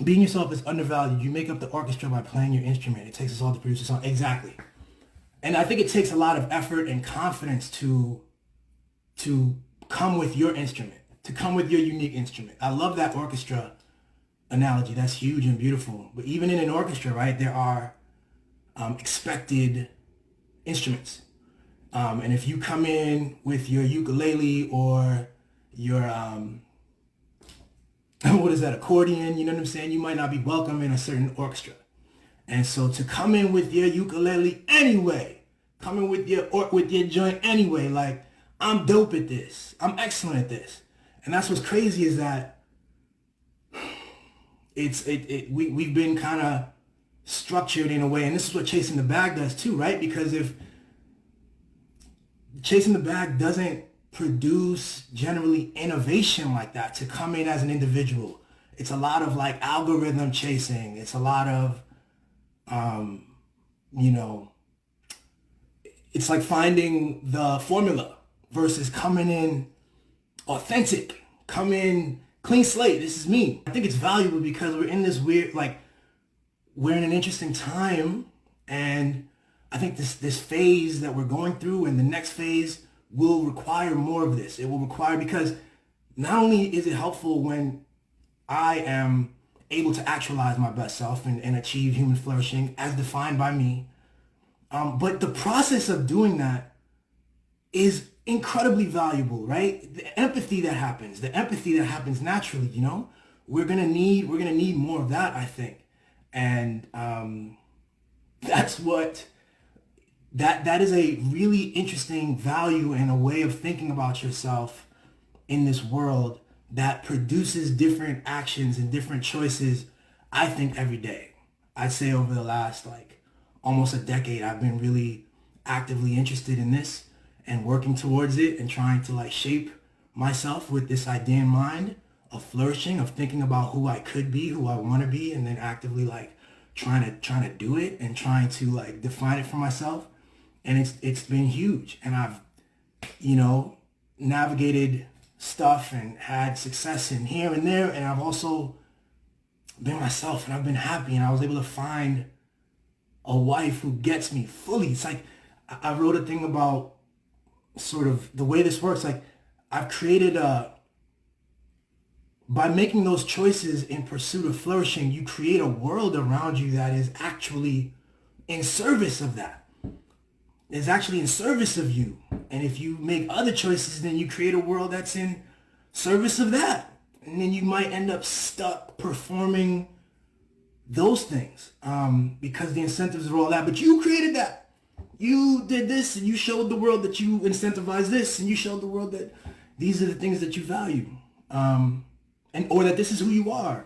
being yourself is undervalued. You make up the orchestra by playing your instrument. It takes us all to produce a song. Exactly. And I think it takes a lot of effort and confidence to come with your instrument, to come with your unique instrument. I love that orchestra analogy. That's huge and beautiful. But even in an orchestra, right, there are expected instruments. And if you come in with your ukulele or your, what is that, accordion, you know what I'm saying? You might not be welcome in a certain orchestra. And so to come in with your ukulele anyway, come in with your joint anyway, like, I'm dope at this. I'm excellent at this. And that's what's crazy is that we've been kind of structured in a way, and this is what chasing the bag does too, right? Because if chasing the bag doesn't produce generally innovation like that, to come in as an individual, it's a lot of like algorithm chasing. It's a lot of, it's like finding the formula versus coming in authentic, come in clean slate. This is me. I think it's valuable because we're in this weird, like, we're in an interesting time, and I think this phase that we're going through and the next phase will require more of this. It will require, because not only is it helpful when I am able to actualize my best self and achieve human flourishing as defined by me, but the process of doing that is incredibly valuable, right? The empathy that happens naturally, we're gonna need more of that, I think. And that's what that is a really interesting value and a way of thinking about yourself in this world that produces different actions and different choices, I think, every day. I'd say over the last like almost a decade, I've been really actively interested in this and working towards it and trying to like shape myself with this idea in mind of flourishing, of thinking about who I could be, who I want to be, and then actively like trying to do it and trying to like define it for myself. And it's been huge. And I've, navigated stuff and had success in here and there. And I've also been myself, and I've been happy, and I was able to find a wife who gets me fully. It's like I wrote a thing about sort of the way this works. Like, I've created by making those choices in pursuit of flourishing, you create a world around you that is actually in service of that. It's actually in service of you. And if you make other choices, then you create a world that's in service of that. And then you might end up stuck performing those things because the incentives are all that. But you created that. You did this, and you showed the world that you incentivize this, and you showed the world that these are the things that you value, or that this is who you are.